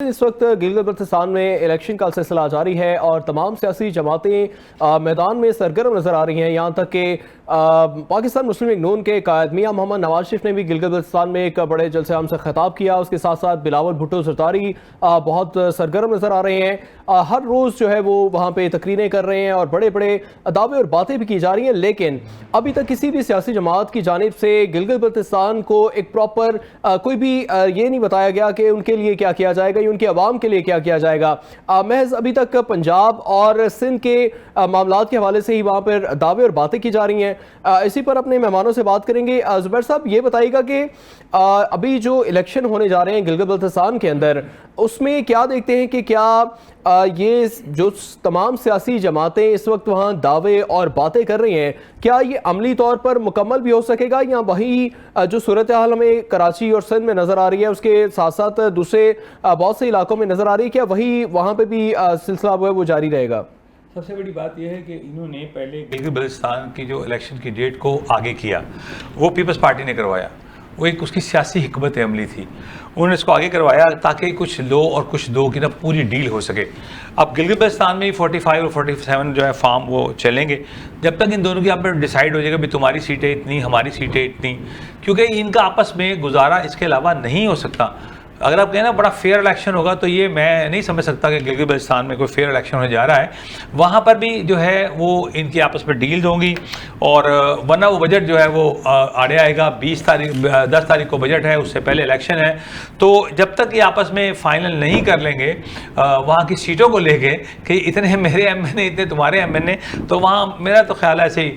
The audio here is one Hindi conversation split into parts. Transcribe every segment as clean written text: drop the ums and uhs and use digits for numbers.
इस वक्त गिलगित बल्तिस्तान में इलेक्शन का सिलसिला जारी है और तमाम सियासी जमातें मैदान में सरगर्म नजर आ रही हैं। यहाँ तक कि पाकिस्तान मुस्लिम लीग नून के कायद मियां मोहम्मद नवाज शरीफ ने भी गिलगित बल्तिस्तान में एक बड़े जलसे आम से खिताब किया। उसके साथ साथ बिलावल भुट्टो जरदारी बहुत सरगर्म नजर आ रहे हैं। हर रोज़ जो है वो वहाँ पर तकरीरें कर रहे हैं और बड़े बड़े दावे और बातें भी की जा रही हैं। लेकिन अभी तक किसी भी सियासी जमात की जानिब से गिलगित बल्तिस्तान को एक प्रॉपर कोई भी ये नहीं बताया गया कि उनके लिए क्या किया जाएगा, उनके अवाम के लिए क्या किया जाएगा। महज अभी तक पंजाब और सिंध के मामलात के हवाले से ही वहाँ पर दावे और बातें की जा रही हैं। इसी पर अपने मेहमानों से बात करेंगे। ज़ुबैर साहब, ये बताइएगा कि अभी जो इलेक्शन होने जा रहे हैं गिलगित बल्तिस्तान के अंदर, उसमें क्या देखते हैं कि क्या ये जो तमाम सियासी जमातें इस वक्त वहाँ दावे और बातें कर रही हैं, क्या ये अमली तौर पर मुकम्मल भी हो सकेगा, या वही जो सूरत हाल हमें कराची और सिंध में नज़र आ रही है उसके साथ साथ दूसरे बहुत से इलाकों में नज़र आ रही है, क्या वही वहाँ पर भी सिलसिला वो जारी रहेगा? सबसे बड़ी बात यह है कि इन्होंने पहले गिलगित बल्तिस्तान की जो इलेक्शन की डेट को आगे किया, वो पीपल्स पार्टी ने करवाया। वो एक उसकी सियासी हिकमत अमली थी, उन्होंने इसको आगे करवाया ताकि कुछ लो और कुछ दो की ना पूरी डील हो सके। अब गिलगित बल्तिस्तान में 45 और 47 जो है फार्म वो चलेंगे जब तक इन दोनों की आप पर डिसाइड हो जाएगा भी तुम्हारी सीटें इतनी, हमारी सीटें इतनी, क्योंकि इनका आपस में गुजारा इसके अलावा नहीं हो सकता। अगर आप कहें ना बड़ा फेयर इलेक्शन होगा, तो ये मैं नहीं समझ सकता कि गिलगित बल्तिस्तान में कोई फेयर इलेक्शन होने जा रहा है। वहाँ पर भी जो है वो इनकी आपस में डील होंगी, और वरना वो बजट जो है वो आड़े आएगा। 10 तारीख को बजट है, उससे पहले इलेक्शन है। तो जब तक ये आपस में फाइनल नहीं कर लेंगे वहाँ की सीटों को लेके कि इतने मेरे MNA इतने तुम्हारे MNA, तो वहाँ मेरा तो ख्याल है ऐसे ही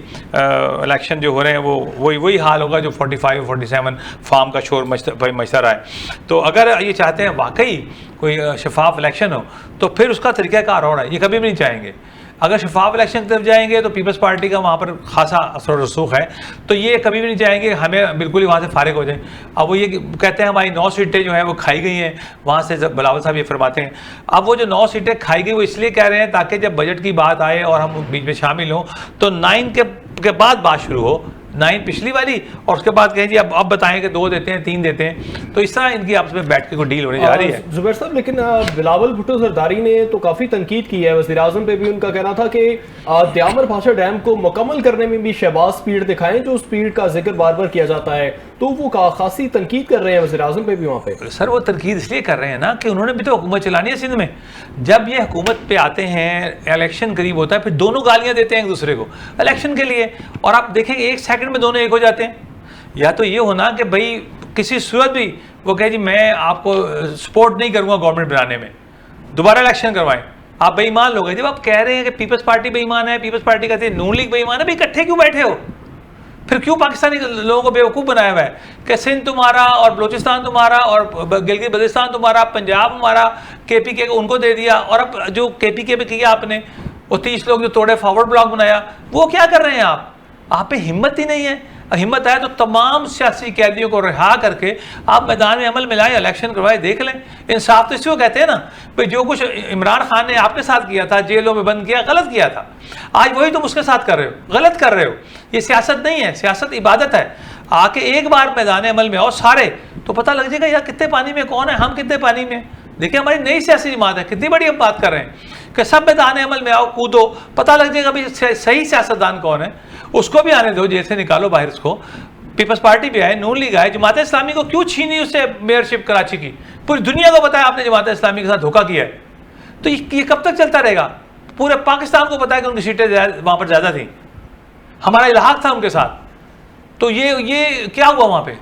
इलेक्शन जो हो रहे हैं वो वही हाल होगा जो 45 47 फार्म का शोर मचता रहा है। तो अगर ये चाहते हैं वाकई कोई शफाफ इलेक्शन हो, तो फिर उसका तरीक़ाकार और है, ये कभी भी नहीं चाहेंगे। अगर शफाफ इलेक्शन की तरफ जाएंगे तो पीपल्स पार्टी का वहाँ पर खासा असर रसूख है, तो ये कभी भी नहीं चाहेंगे हमें बिल्कुल ही वहाँ से फारिग हो जाए। अब वो ये कहते हैं हमारी 9 सीटें जो हैं वो खाई गई हैं, वहाँ से बिलावल साहब ये फरमाते हैं। अब वो जो 9 सीटें खाई गई वो इसलिए कह रहे हैं ताकि जब बजट की बात आए और हम बीच में शामिल हों तो 9 के बाद बात शुरू हो, 9 पिछली वाली, और उसके बाद कहें जी अब बताएं कि 2 देते हैं, 3 देते हैं। तो इस तरह इनकी आपस में बैठ के कोई डील होने जा रही है। ज़ुबैर साहब, लेकिन बिलावल भुट्टो जरदारी ने तो काफ़ी तनकीद की है। वज़ीर आज़म पे भी उनका कहना था कि त्यामर भाषा डैम को मुकम्मल करने में भी शहबाज स्पीड दिखाएं, जो स्पीड का जिक्र बार बार किया जाता है। तो वो खासी तनकीद कर रहे हैं वज़ीर आज़म पे भी वहाँ पे। सर वो तनकीद इसलिए कर रहे हैं ना कि उन्होंने भी तो हुकूमत चलानी है सिंध में। जब ये हुकूमत पे आते हैं, इलेक्शन करीब होता है, फिर दोनों गालियाँ देते हैं एक दूसरे को इलेक्शन के लिए, और आप देखेंगे 1 सेकंड में दोनों एक हो जाते हैं। या तो ये होना कि भाई किसी सूरत भी वो कहे जी मैं आपको सपोर्ट नहीं करूँगा गवर्नमेंट बनाने में, दोबारा इलेक्शन करवाएं, आप बेईमान लोग हैं। जब आप कह रहे हैं कि पीपल्स पार्टी बेईमान है, पीपल्स पार्टी कहते हैं नून लीग बेईमान है, भाई इकट्ठे क्यों बैठे हो? फिर क्यों पाकिस्तानी लोगों को बेवकूफ़ बनाया हुआ है कि सिंध तुम्हारा और बलोचिस्तान तुम्हारा और गिलगित बल्तिस्तान तुम्हारा, पंजाब हमारा, KPK को उनको दे दिया, और अब जो KPK पे किया आपने, वो 30 लोग जो तोड़े, फॉरवर्ड ब्लॉक बनाया, वो क्या कर रहे हैं आप पे हिम्मत ही नहीं है। हिम्मत है तो तमाम सियासी कैदियों को रिहा करके आप मैदान में अमल में लाए, इलेक्शन करवाए, देख लें। इंसाफ तो इसी को कहते हैं ना भाई, जो कुछ इमरान खान ने आपके साथ किया था, जेलों में बंद किया, गलत किया था, आज वही तुम उसके साथ कर रहे हो, गलत कर रहे हो। ये सियासत नहीं है, सियासत इबादत है। आके एक बार मैदान अमल में आओ सारे, तो पता लग जाएगा यार कितने पानी में कौन है, हम कितने पानी में। देखिए हमारी नई सियासी जमात है, कितनी बड़ी हम बात कर रहे हैं कि सब मैदान अमल में आओ, कूदो, पता लग जाएगा भाई सही सियासतदान कौन है। उसको भी आने दो, जेल से निकालो बाहर उसको। पीपल्स पार्टी भी आए, नून लीग आए, जमात इस्लामी को क्यों छीनी उससे मेयरशिप कराची की? पूरी दुनिया को बताया आपने जमात इस्लामी के साथ धोखा किया है। तो ये कब तक चलता रहेगा? पूरे पाकिस्तान को पता है कि उनकी सीटें वहाँ पर ज़्यादा थी, हमारा इलाहाक था उनके साथ। तो ये क्या हुआ वहाँ पे?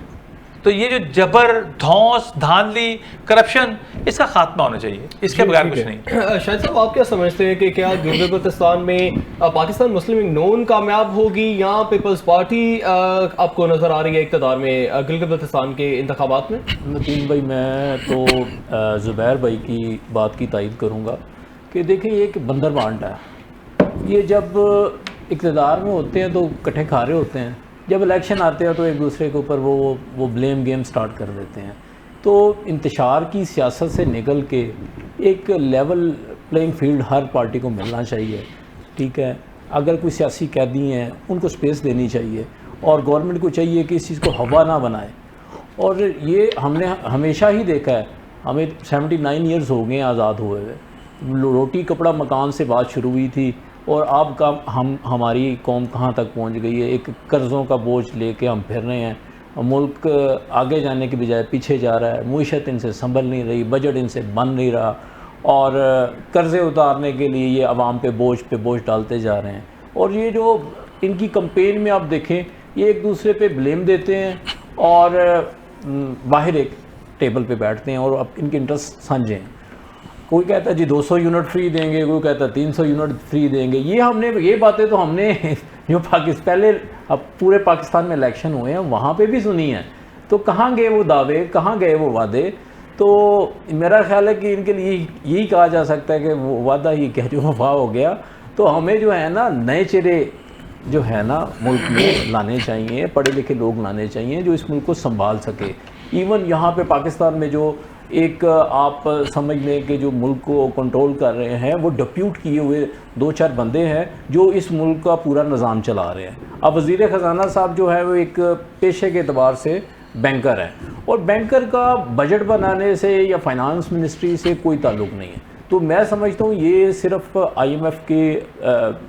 तो ये जो जबर, धौंस, धांधली, करप्शन, इसका खात्मा होना चाहिए, इसके बगैर कुछ नहीं। शाहिद साहब, आप क्या समझते हैं कि क्या गिलगित बल्तिस्तान में पाकिस्तान मुस्लिम लीग नून कामयाब होगी या पीपल्स पार्टी आपको नजर आ रही है इक़्तिदार में गिलगित बल्तिस्तान के इंतखाबात में? नतीन भाई, मैं तो ज़ुबैर भाई की बात की तायद करूँगा कि देखिए ये एक बंदर बांट है। ये जब इक़्तिदार में होते हैं तो इकट्ठे खा रहे होते हैं, जब इलेक्शन आते हैं तो एक दूसरे के ऊपर वो ब्लेम गेम स्टार्ट कर देते हैं। तो इंतशार की सियासत से निकल के एक लेवल प्लेइंग फील्ड हर पार्टी को मिलना चाहिए, ठीक है। अगर कोई सियासी कैदी हैं उनको स्पेस देनी चाहिए, और गवर्नमेंट को चाहिए कि इस चीज़ को हवा ना बनाए। और ये हमने हमेशा ही देखा है हमें 79 ईयर्स हो गए आज़ाद हुए हुए। रोटी कपड़ा मकान से बात शुरू हुई थी और अब का हमारी कौम कहाँ तक पहुँच गई है। एक कर्ज़ों का बोझ लेके हम फिर रहे हैं, मुल्क आगे जाने के बजाय पीछे जा रहा है, मुईशत इनसे संभल नहीं रही, बजट इनसे बन नहीं रहा और कर्ज़े उतारने के लिए ये आवाम पे बोझ डालते जा रहे हैं। और ये जो इनकी कंपेन में आप देखें, ये एक दूसरे पे ब्लेम देते हैं और बाहर एक टेबल पे बैठते हैं और अब इनके इंटरेस्ट साझे हैं। कोई कहता है जी 200 यूनिट फ्री देंगे, कोई कहता है 300 यूनिट फ्री देंगे। ये बातें तो हमने जो पहले अब पूरे पाकिस्तान में इलेक्शन हुए हैं वहाँ पे भी सुनी है। तो कहाँ गए वो दावे, कहाँ गए वो वादे? तो मेरा ख्याल है कि इनके लिए यही कहा जा सकता है कि वो वादा ही क्या जो वफा हो गया। तो हमें जो है ना नए चेहरे जो है ना मुल्क में लाने चाहिए, पढ़े लिखे लोग लाने चाहिए जो इस मुल्क को संभाल सके। इवन यहाँ पे पाकिस्तान में जो एक आप समझ लें कि जो मुल्क को कंट्रोल कर रहे हैं वो डिप्यूट किए हुए 2-4 बंदे हैं जो इस मुल्क का पूरा निज़ाम चला रहे हैं। अब वज़ीर ख़जाना साहब जो है वो एक पेशे के एतबार से बैंकर है और बैंकर का बजट बनाने से या फाइनेंस मिनिस्ट्री से कोई ताल्लुक़ नहीं है। तो मैं समझता हूँ ये सिर्फ IMF के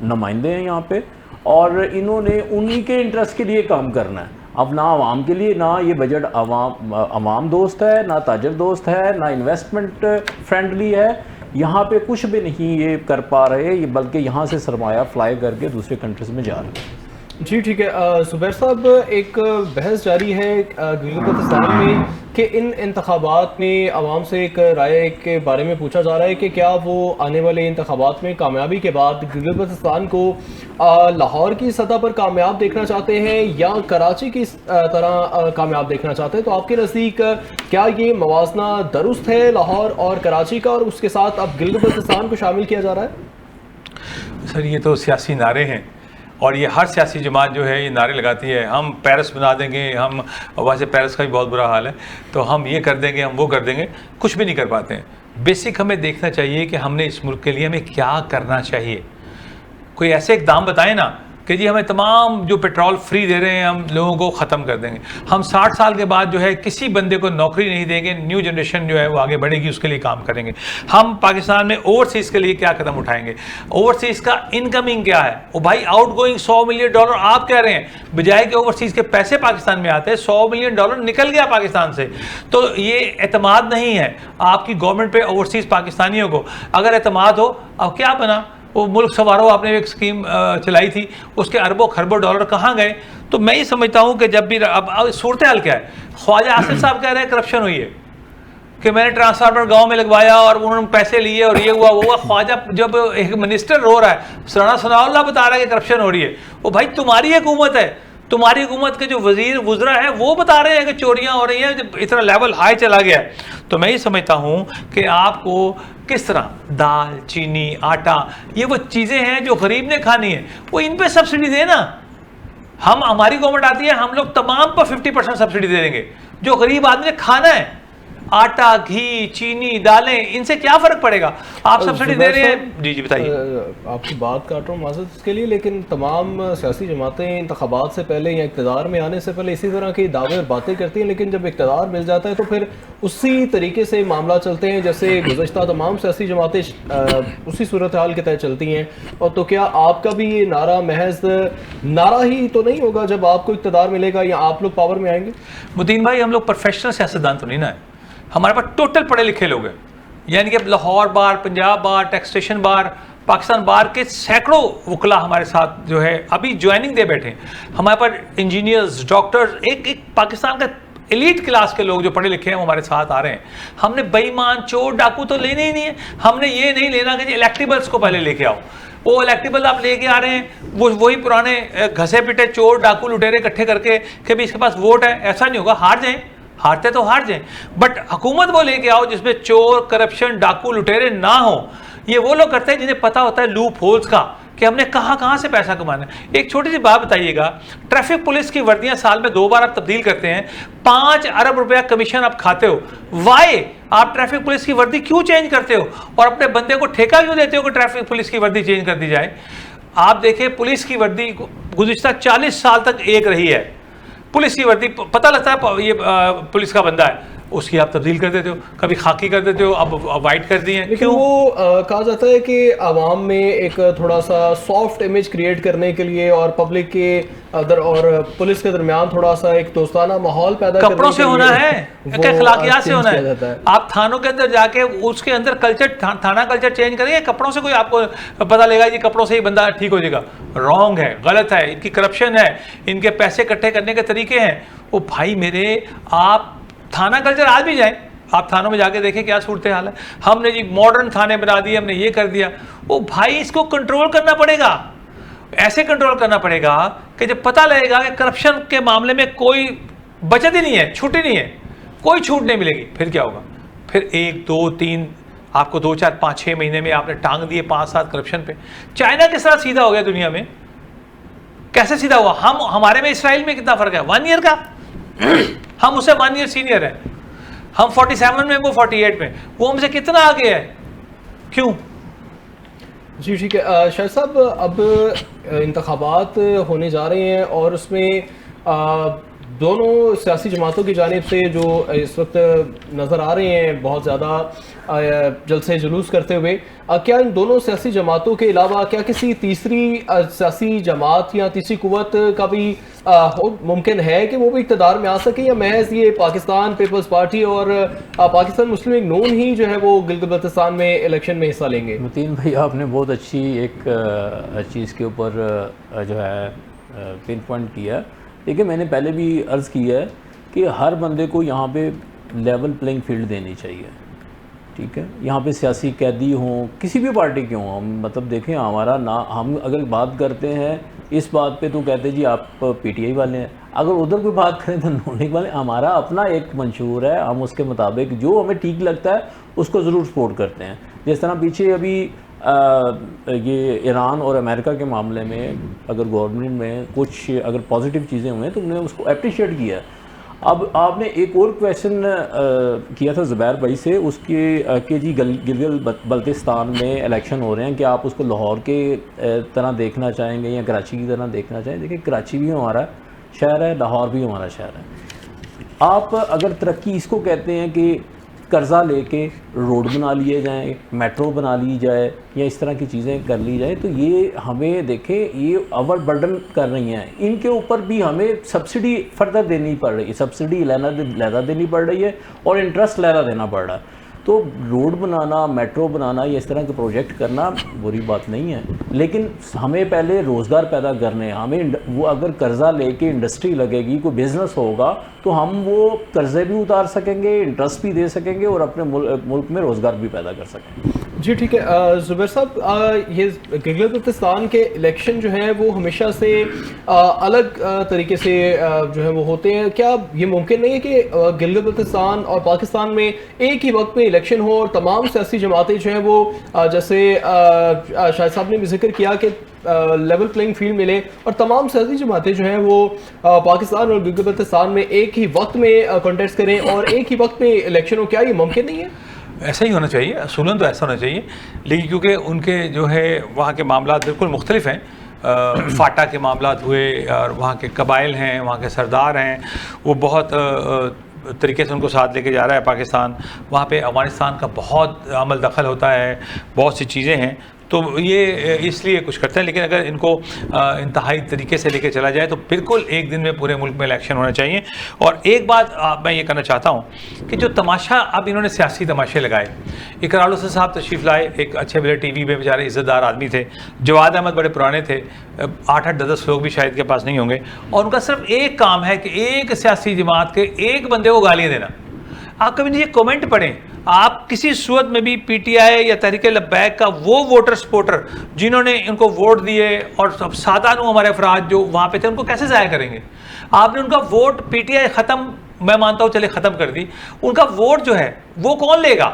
नुमाइंदे हैं यहाँ पे और इन्होंने उन्हीं के इंटरेस्ट के लिए काम करना है। अब ना आवाम के लिए, ना ये बजट आवाम दोस्त है, ना ताजर दोस्त है, ना इन्वेस्टमेंट फ्रेंडली है। यहाँ पे कुछ भी नहीं ये कर पा रहे, ये बल्कि यहाँ से सरमाया फ्लाई करके दूसरे कंट्रीज में जा रहे हैं। जी ठीक है। ज़ुबैर साहब, एक बहस जारी है गिलगित-बल्तिस्तान में कि इन इंतखाबात में आवाम से एक राय के बारे में पूछा जा रहा है कि क्या वो आने वाले इंतखाबात में कामयाबी के बाद गिलगित-बल्तिस्तान को लाहौर की सतह पर कामयाब देखना चाहते हैं या कराची की तरह कामयाब देखना चाहते हैं। तो आपके नज़दीक क्या ये मवाजना दुरुस्त है लाहौर और कराची का और उसके साथ अब गिलगित-बल्तिस्तान को शामिल किया जा रहा है? सर ये तो सियासी नारे हैं और ये हर सियासी जमात जो है ये नारे लगाती है, हम पेरिस बना देंगे, हम वैसे पेरिस का भी बहुत बुरा हाल है, तो हम ये कर देंगे, हम वो कर देंगे, कुछ भी नहीं कर पाते हैं। बेसिक हमें देखना चाहिए कि हमने इस मुल्क के लिए हमें क्या करना चाहिए। कोई ऐसे इक़दाम बताएं ना कि जी हमें तमाम जो पेट्रोल फ्री दे रहे हैं हम लोगों को ख़त्म कर देंगे, हम 60 साल के बाद जो है किसी बंदे को नौकरी नहीं देंगे, न्यू जनरेशन जो है वो आगे बढ़ेगी, उसके लिए काम करेंगे। हम पाकिस्तान में ओवरसीज़ के लिए क्या कदम उठाएंगे, ओवरसीज़ का इनकमिंग क्या है, वो भाई आउटगोइंग $100 मिलियन आप कह रहे हैं, बजाय कि ओवरसीज़ के पैसे पाकिस्तान में आते हैं, $100 मिलियन निकल गया पाकिस्तान से। तो ये एतमाद नहीं है आपकी गवर्नमेंट पे ओवरसीज़ पाकिस्तानियों को। अगर एतमाद हो, अब क्या बना, वो मुल्क सवारो आपने एक स्कीम चलाई थी, उसके अरबों खरबों डॉलर कहाँ गए। तो मैं ये समझता हूँ कि जब भी अब सूरत हाल क्या है, ख्वाजा आसिफ साहब कह रहे हैं करप्शन हुई है कि मैंने ट्रांसफार्मर गांव में लगवाया और उन्होंने पैसे लिए और ये हुआ वो हुआ। ख्वाजा जब एक मिनिस्टर रो रहा है, सनाउल्लाह बता रहा है कि करप्शन हो रही है, वो भाई तुम्हारी हुकूमत है, तुम्हारी हुकूमत के जो वजीर वुज़रा है वो बता रहे हैं कि चोरियां हो रही हैं, जब इतना लेवल हाई चला गया है। तो मैं ये समझता हूँ कि आपको किस तरह दाल, चीनी, आटा, ये वो चीज़ें हैं जो गरीब ने खानी है, वो इन पे सब्सिडी देना। हमारी गवर्नमेंट आती है, हम लोग तमाम पर 50% सब्सिडी दे देंगे। जो गरीब आदमी ने खाना है, आटा, घी, चीनी, दालें, इनसे क्या फ़र्क पड़ेगा? आप सब्सिडी दे रहे हैं। जी बताइए। आपकी बात काट रहा हूँ माज़रत इसके लिए, लेकिन तमाम सियासी जमातें इंतखाबात से पहले या इक़्तिदार में आने से पहले इसी तरह की दावे और बातें करती हैं, लेकिन जब इक़्तिदार मिल जाता है तो फिर उसी तरीके से मामला चलते हैं जैसे गुज़श्ता तमाम सियासी जमातें उसी सूरत हाल के तहत चलती हैं। और तो क्या आपका भी ये नारा महज नारा ही तो नहीं होगा जब आपको इक़्तिदार मिलेगा या आप लोग पावर में आएंगे? मुतीन भाई, हम लोग प्रोफेशनल सियासतदान तो नहीं ना है, हमारे पास टोटल पढ़े लिखे लोग हैं, यानी कि लाहौर बार, पंजाब बार, टैक्सेशन बार, पाकिस्तान बार के सैकड़ों वकला हमारे साथ जो है अभी ज्वाइनिंग दे बैठे हैं। हमारे पास इंजीनियर्स, डॉक्टर्स, एक पाकिस्तान का एलीट क्लास के लोग जो पढ़े लिखे हैं वो हमारे साथ आ रहे हैं। हमने बेईमान, चोर, डाकू तो लेने ही नहीं है। हमने ये नहीं लेना कि इलेक्टिबल्स को पहले लेके आओ, वो इलेक्टिबल आप लेके आ रहे हैं, वही पुराने घसे पिटे चोर, डाकू, लुटेरे इकट्ठे करके कि भाई इसके पास वोट है। ऐसा नहीं होगा, हार जाएं, हारते तो हार जाएं, बट हुकूमत वो लेके आओ जिसमें चोर, करप्शन, डाकू, लुटेरे ना हो। ये वो लोग करते हैं जिन्हें पता होता है लूप होल्स का कि हमने कहाँ से पैसा कमाना है। एक छोटी सी बात बताइएगा, ट्रैफिक पुलिस की वर्दियां साल में 2 बार आप तब्दील करते हैं, 5 अरब रुपया कमीशन आप खाते हो। वाई आप ट्रैफिक पुलिस की वर्दी क्यों चेंज करते हो और अपने बंदे को ठेका क्यों देते हो कि ट्रैफिक पुलिस की वर्दी चेंज कर दी जाए? आप देखें, पुलिस की वर्दी गुज़िश्ता 40 साल तक एक रही है। पुलिस की वर्दी पता लगता है ये पुलिस का बंदा है, उसकी आप तब्दील कर देते हो, कभी खाकी कर देते हो, अब वाइट कर दिए। लेकिन क्यों? वो कहा जाता है कि आवाम में एक थोड़ा सा सॉफ्ट इमेज क्रिएट करने के लिए और पब्लिक के अंदर और पुलिस के दरमियान थोड़ा सा एक दोस्ताना माहौल पैदा करने कपड़ों से के होना लिए है, वो अखलाकियात से change होना किया जाता है। आप थानों के अंदर जाके उसके अंदर कल्चर, थाना कल्चर चेंज करेंगे, कपड़ों से कोई आपको पता लगेगा जी कपड़ों से ही बंदा ठीक हो जाएगा? रॉन्ग है, गलत है, इनकी करप्शन है, इनके पैसे इकट्ठे करने के तरीके हैं। वो भाई मेरे, आप थाना कल्चर आज भी जाएं, आप थानों में जाके देखें क्या सूरत हाल है। हमने जी मॉडर्न थाने बना दिए, हमने ये कर दिया। वो भाई इसको कंट्रोल करना पड़ेगा, ऐसे कंट्रोल करना पड़ेगा कि जब पता लगेगा कि करप्शन के मामले में कोई बचत ही नहीं है, छूट ही नहीं है, कोई छूट नहीं मिलेगी, फिर क्या होगा? फिर 1 2 3 आपको 2 4 5 6 महीने में आपने टांग दिए 5 7 करप्शन पे। चाइना किस तरह सीधा हो गया दुनिया में? कैसे सीधा हुआ? हमारे में इसराइल में कितना फर्क है? 1 ईयर का। हम उससे 1 ईयर सीनियर है, हम 47 में, वो 48 में, वो हमसे कितना आगे है? क्यों? जी ठीक है। शायद साहब, अब इंतखाबात होने जा रहे हैं और उसमें दोनों सियासी जमातों की जानिब से जो इस वक्त नज़र आ रहे हैं बहुत ज़्यादा जलसे जुलूस करते हुए, क्या इन दोनों सियासी जमातों के अलावा क्या किसी तीसरी सियासी जमात या तीसरी कुव्वत का भी मुमकिन है कि वो भी इक़्तिदार में आ सके, या महज ये पाकिस्तान पीपल्स पार्टी और पाकिस्तान मुस्लिम लीग नून ही जो है वो गिलगित-बल्तिस्तान में इलेक्शन में हिस्सा लेंगे? मतीन भाई, आपने बहुत अच्छी एक चीज़ के ऊपर जो है पिन पॉइंट किया। देखिए, मैंने पहले भी अर्ज़ किया है कि हर बंदे को यहाँ पे लेवल प्लेइंग फील्ड देनी चाहिए, ठीक है? यहाँ पे सियासी कैदी हों, किसी भी पार्टी के हों, हम मतलब देखें, हमारा ना, हम अगर बात करते हैं इस बात पे तो कहते हैं जी आप पीटीआई वाले हैं, अगर उधर कोई बात करें तो नून लीग वाले। हमारा अपना एक मंशूर है, हम उसके मुताबिक जो हमें ठीक लगता है उसको ज़रूर सपोर्ट करते हैं। जिस तरह पीछे अभी ये ईरान और अमेरिका के मामले में अगर गवर्नमेंट में कुछ अगर पॉजिटिव चीज़ें हुई हैं तो उन्होंने उसको अप्रिशिएट किया है। अब आपने एक और क्वेश्चन किया था ज़ुबैर भाई से, उसके कि जी गिलगित बल्तिस्तान में इलेक्शन हो रहे हैं, क्या आप उसको लाहौर के तरह देखना चाहेंगे या कराची की तरह देखना चाहेंगे? देखिए, कराची भी हमारा शहर है, लाहौर भी हमारा शहर है। आप अगर तरक्की इसको कहते हैं कि कर्ज़ा लेके रोड बना लिए जाएं, मेट्रो बना ली जाए या इस तरह की चीज़ें कर ली जाए, तो ये हमें देखें, ये ओवर बर्डन कर रही हैं। इनके ऊपर भी हमें सब्सिडी फर्दर देनी पड़ रही है, सब्सिडी लहदा देनी पड़ रही है और इंटरेस्ट लहदा देना पड़ रहा है। तो रोड बनाना, मेट्रो बनाना, ये इस तरह के प्रोजेक्ट करना बुरी बात नहीं है, लेकिन हमें पहले रोज़गार पैदा करने हैं। हमें वो अगर कर्ज़ा लेके इंडस्ट्री लगेगी, कोई बिज़नेस होगा, तो हम वो कर्ज़े भी उतार सकेंगे, इंटरेस्ट भी दे सकेंगे और अपने मुल्क में रोज़गार भी पैदा कर सकेंगे। जी ठीक है। ज़ुबैर साहब, ये गिलगित-बल्तिस्तान के इलेक्शन जो हैं वो हमेशा से अलग तरीके से जो है वो होते हैं। क्या ये मुमकिन नहीं है कि गिलगित-बल्तिस्तान और पाकिस्तान में एक ही वक्त में इलेक्शन हो और तमाम सियासी जमातें जो हैं वो जैसे शाहिद साहब ने भी जिक्र किया कि लेवल प्लेइंग फील्ड मिले और तमाम सियासी जमातें जो हैं वो पाकिस्तान और गिलगित-बल्तिस्तान में एक ही वक्त में कॉन्टेस्ट करें और एक ही वक्त में इलेक्शन हो? क्या ये मुमकिन नहीं है? ऐसा ही होना चाहिए, असूलन तो ऐसा होना चाहिए, लेकिन क्योंकि उनके जो है वहाँ के मामला बिल्कुल मुख्तलिफ हैं। फाटा के मामला हुए और वहाँ के कबाइल हैं, वहाँ के सरदार हैं, वो बहुत तरीके से उनको साथ लेके जा रहा है पाकिस्तान। वहाँ पे अफगानिस्तान का बहुत अमल दखल होता है, बहुत सी चीज़ें हैं, तो ये इसलिए कुछ करते हैं। लेकिन अगर इनको इंतहाई तरीके से लेके चला जाए तो बिल्कुल एक दिन में पूरे मुल्क में इलेक्शन होना चाहिए। और एक बात मैं ये करना चाहता हूँ कि जो तमाशा अब इन्होंने सियासी तमाशे लगाए, इकरार हुसैन साहब तशरीफ़ लाए, एक अच्छे बड़े टीवी में बेचारे इज़्ज़तदार आदमी थे, जवाद अहमद बड़े पुराने थे, 8-8 10 लोग भी शायद के पास नहीं होंगे, और उनका सिर्फ एक काम है कि एक सियासी जमात के एक बंदे को गालियाँ देना। आप कभी नहीं ये कमेंट पढ़ें, आप किसी सूरत में भी पीटीआई या तहरीक लब्बैक का वो वोटर सपोर्टर जिन्होंने इनको वोट दिए और सब सादा हमारे अफराद जो वहाँ पे थे, उनको कैसे ज़ाया करेंगे? आपने उनका वोट, पीटीआई ख़त्म, मैं मानता हूँ चले ख़त्म कर दी, उनका वोट जो है वो कौन लेगा?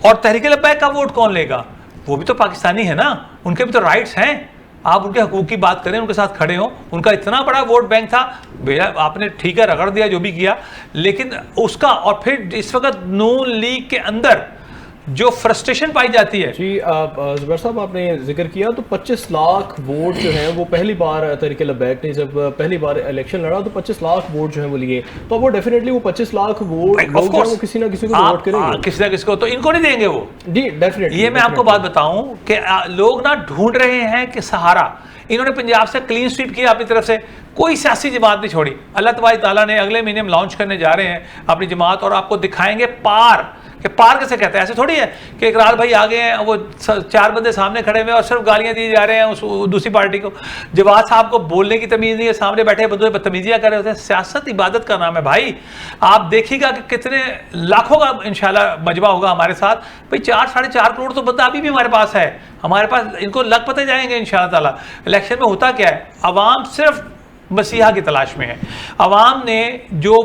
और तहरीक लब्बैक का वोट कौन लेगा? वो भी तो पाकिस्तानी है ना, उनके भी तो राइट्स हैं। आप उनके हकूक़ की बात करें, उनके साथ खड़े हों। उनका इतना बड़ा वोट बैंक था, भैया आपने ठीक है रगड़ दिया जो भी किया, लेकिन उसका, और फिर इस वक्त नून लीग के अंदर जो फ्रस्ट्रेशन पाई जाती है। जी जुबैर साहब, आपने जिक्र किया तो 25 लाख वोट जो हैं वो पहली बार तहरीक लबैक ने जब पहली बार इलेक्शन लड़ा तो 25 लाख वोट जो हैं वो लिए, तो वो डेफिनेटली वो 25 लाख वोट लोग जो हैं वो किसी ना किसी को वोट करेंगे, किसी ना किसी को, तो इनको नहीं देंगे वो जी डेफिनेटली। ये मैं आपको बात बताऊं कि लोग ना ढूंढ रहे हैं कि सहारा, इन्होंने पंजाब से क्लीन स्वीप किया अपनी तरफ से, कोई सियासी जमात नहीं छोड़ी। अल्लाह तबारक ताला ने अगले महीने हम लॉन्च करने जा रहे हैं अपनी जमात, और आपको दिखाएंगे पार, कि पार कैसे कहते हैं। ऐसे थोड़ी है कि इकरार भाई आ गए हैं, वो 4 बंदे सामने खड़े हुए और सिर्फ गालियां दी जा रहे हैं उस दूसरी पार्टी को। जवाद साहब को बोलने की तमीज़ नहीं है, सामने बैठे बंदों बदतमीजियां कर रहे होते हैं। सियासत इबादत का नाम है भाई। आप देखिएगा कि कितने लाखों का इंशाल्लाह मजमा होगा हमारे साथ। भाई 4-4.5 करोड़ तो बंदा अभी भी हमारे पास है, हमारे पास, इनको लग पते जाएंगे इंशाल्लाह ताला। इलेक्शन में होता क्या है, अवाम सिर्फ मसीहा की तलाश में है। अवाम ने जो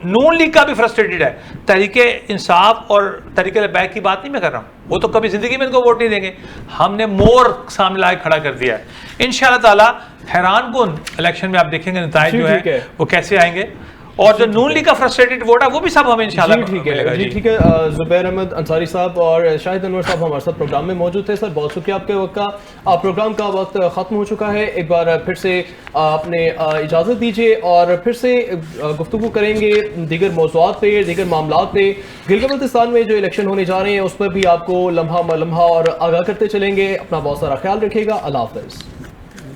नून लीग का भी फ्रस्ट्रेटेड है, तहरीके इंसाफ और तहरीके लबैक की बात नहीं मैं कर रहा हूँ, वो तो कभी जिंदगी में इनको वोट नहीं देंगे। हमने मोर सामने लाके खड़ा कर दिया है इंशाल्लाह ताला। हैरान कुन इलेक्शन में आप देखेंगे नताइज जो है वो कैसे आएंगे, और जो नून लीग का फ्रस्ट्रेटेड वोट है वो भी सब हमें इंशाल्लाह ठीक है। जी ठीक है, जुबैर अहमद अंसारी साहब और शाहिद अनवर साहब हमारे साथ प्रोग्राम में मौजूद थे। सर बहुत शुक्रिया आपके वक्त का। प्रोग्राम का वक्त ख़त्म हो चुका है, एक बार फिर से आपने इजाज़त दीजिए और फिर से गुफ्तगू करेंगे दीगर मौज़ूआत पे, दीगर मामलात पे। गिलगित-बल्तिस्तान में जो इलेक्शन होने जा रहे हैं उस पर भी आपको लम्हा म लम्हा और आगाह करते चलेंगे। अपना बहुत सारा ख्याल रखिएगा। अल्लाह हाफ़िज़।